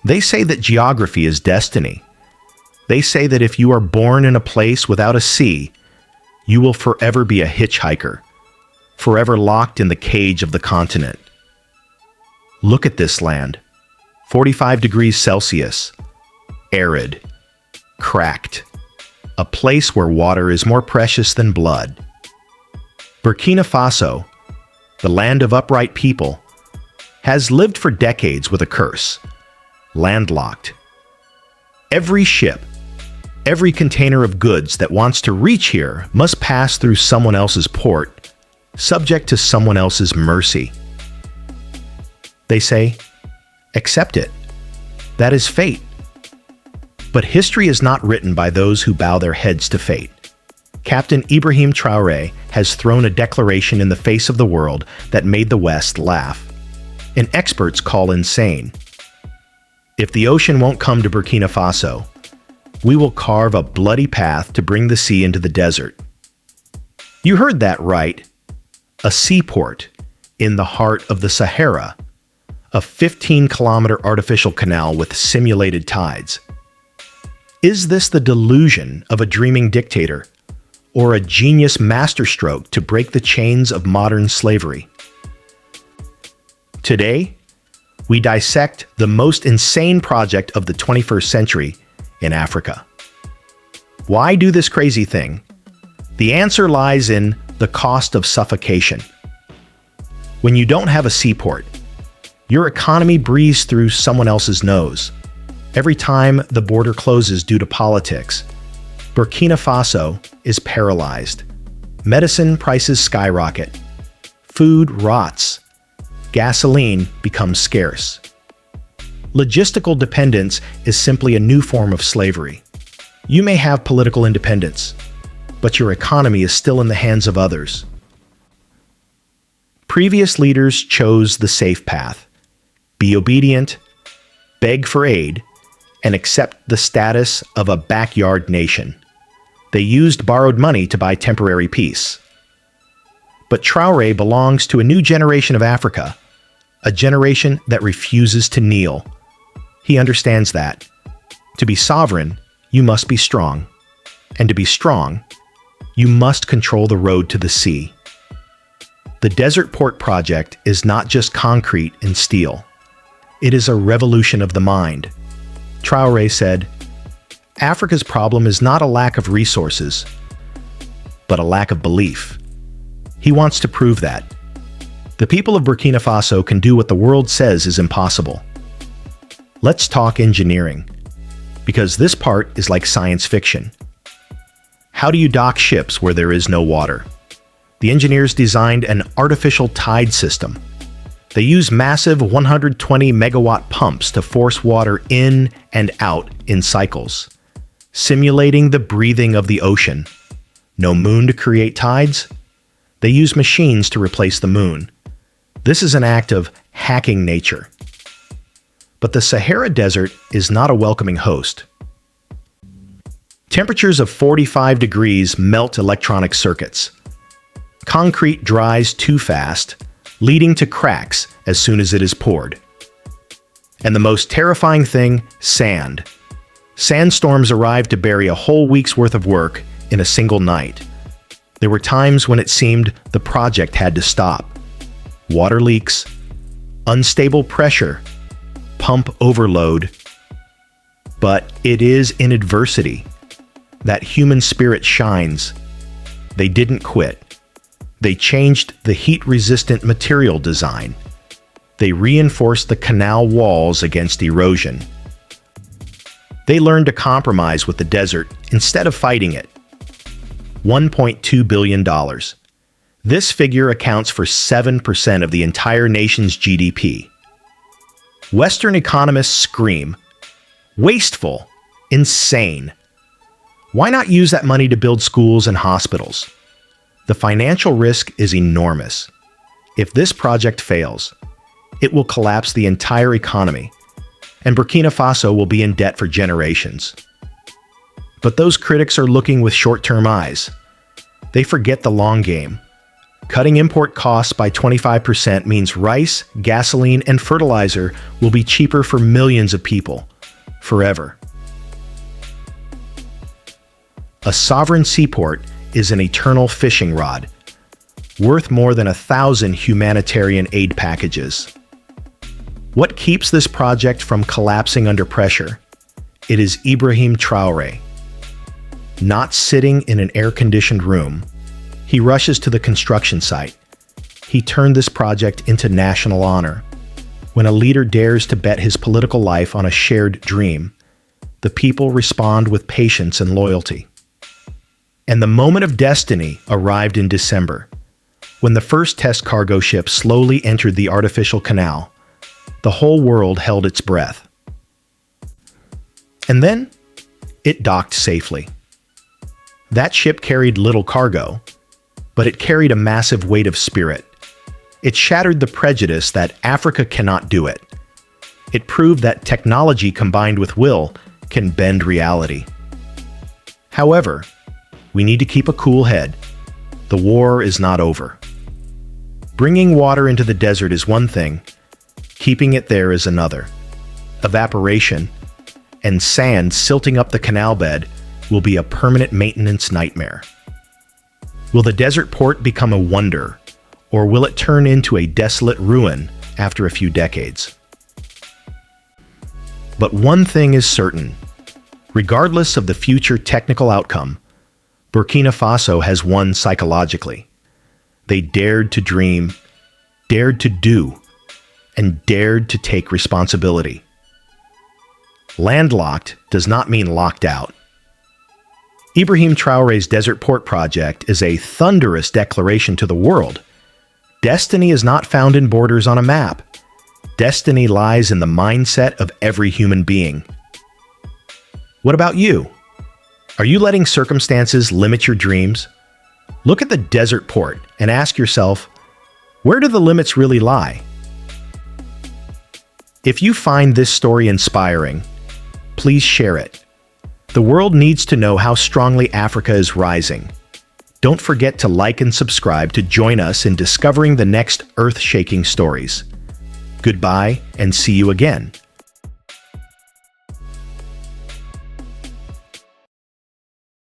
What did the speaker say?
They say that geography is destiny. They say that if you are born in a place without a sea, you will forever be a hitchhiker, forever locked in the cage of the continent. Look at this land. 45 degrees Celsius. Arid. Cracked. A place where water is more precious than blood. Burkina Faso, the land of upright people, has lived for decades with a curse. Landlocked. Every ship, every container of goods that wants to reach here must pass through someone else's port, subject to someone else's mercy. They say, accept it. That is fate. But history is not written by those who bow their heads to fate. Captain Ibrahim Traoré has thrown a declaration in the face of the world that made the West laugh, and experts call insane. If the ocean won't come to Burkina Faso, we will carve a bloody path to bring the sea into the desert. You heard that right. A seaport in the heart of the Sahara, a 15-kilometer artificial canal with simulated tides. Is this the delusion of a dreaming dictator, or a genius masterstroke to break the chains of modern slavery? Today, we dissect the most insane project of the 21st century in Africa. Why do this crazy thing? The answer lies in the cost of suffocation. When you don't have a seaport, your economy breathes through someone else's nose. Every time the border closes due to politics, Burkina Faso is paralyzed. Medicine prices skyrocket. Food rots. Gasoline becomes scarce. Logistical dependence is simply a new form of slavery. You may have political independence, but your economy is still in the hands of others. Previous leaders chose the safe path: be obedient, beg for aid, and accept the status of a backyard nation. They used borrowed money to buy temporary peace. But Traoré belongs to a new generation of Africa, a generation that refuses to kneel. He understands that to be sovereign, you must be strong. And to be strong, you must control the road to the sea. The Desert Port Project is not just concrete and steel. It is a revolution of the mind. Traoré said, Africa's problem is not a lack of resources, but a lack of belief. He wants to prove that. The people of Burkina Faso can do what the world says is impossible. Let's talk engineering, because this part is like science fiction. How do you dock ships where there is no water? The engineers designed an artificial tide system. They use massive 120 megawatt pumps to force water in and out in cycles, simulating the breathing of the ocean. No moon to create tides? They use machines to replace the moon. This is an act of hacking nature. But the Sahara Desert is not a welcoming host. Temperatures of 45 degrees melt electronic circuits. Concrete dries too fast, leading to cracks as soon as it is poured. And the most terrifying thing, sand. Sandstorms arrive to bury a whole week's worth of work in a single night. There were times when it seemed the project had to stop. Water leaks, unstable pressure, pump overload. But it is in adversity that human spirit shines. They didn't quit. They changed the heat-resistant material design. They reinforced the canal walls against erosion. They learned to compromise with the desert instead of fighting it. $1.2 billion. This figure accounts for 7% of the entire nation's GDP. Western economists scream, wasteful, insane. Why not use that money to build schools and hospitals? The financial risk is enormous. If this project fails, it will collapse the entire economy, and Burkina Faso will be in debt for generations. But those critics are looking with short-term eyes. They forget the long game. Cutting import costs by 25% means rice, gasoline, and fertilizer will be cheaper for millions of people, forever. A sovereign seaport is an eternal fishing rod, worth more than 1,000 humanitarian aid packages. What keeps this project from collapsing under pressure? It is Ibrahim Traoré. Not sitting in an air-conditioned room, he rushes to the construction site. He turned this project into national honor. When a leader dares to bet his political life on a shared dream, the people respond with patience and loyalty. And the moment of destiny arrived in December, when the first test cargo ship slowly entered the artificial canal. The whole world held its breath. And then, it docked safely. That ship carried little cargo, but it carried a massive weight of spirit. It shattered the prejudice that Africa cannot do it. It proved that technology combined with will can bend reality. However, we need to keep a cool head. The war is not over. Bringing water into the desert is one thing, keeping it there is another. Evaporation and sand silting up the canal bed will be a permanent maintenance nightmare. Will the desert port become a wonder, or will it turn into a desolate ruin after a few decades? But one thing is certain. Regardless of the future technical outcome, Burkina Faso has won psychologically. They dared to dream, dared to do, and dared to take responsibility. Landlocked does not mean locked out. Ibrahim Traoré's Desert Port project is a thunderous declaration to the world. Destiny is not found in borders on a map. Destiny lies in the mindset of every human being. What about you? Are you letting circumstances limit your dreams? Look at the desert port and ask yourself, where do the limits really lie? If you find this story inspiring, please share it. The world needs to know how strongly Africa is rising. Don't forget to like and subscribe to join us in discovering the next earth-shaking stories. Goodbye and see you again.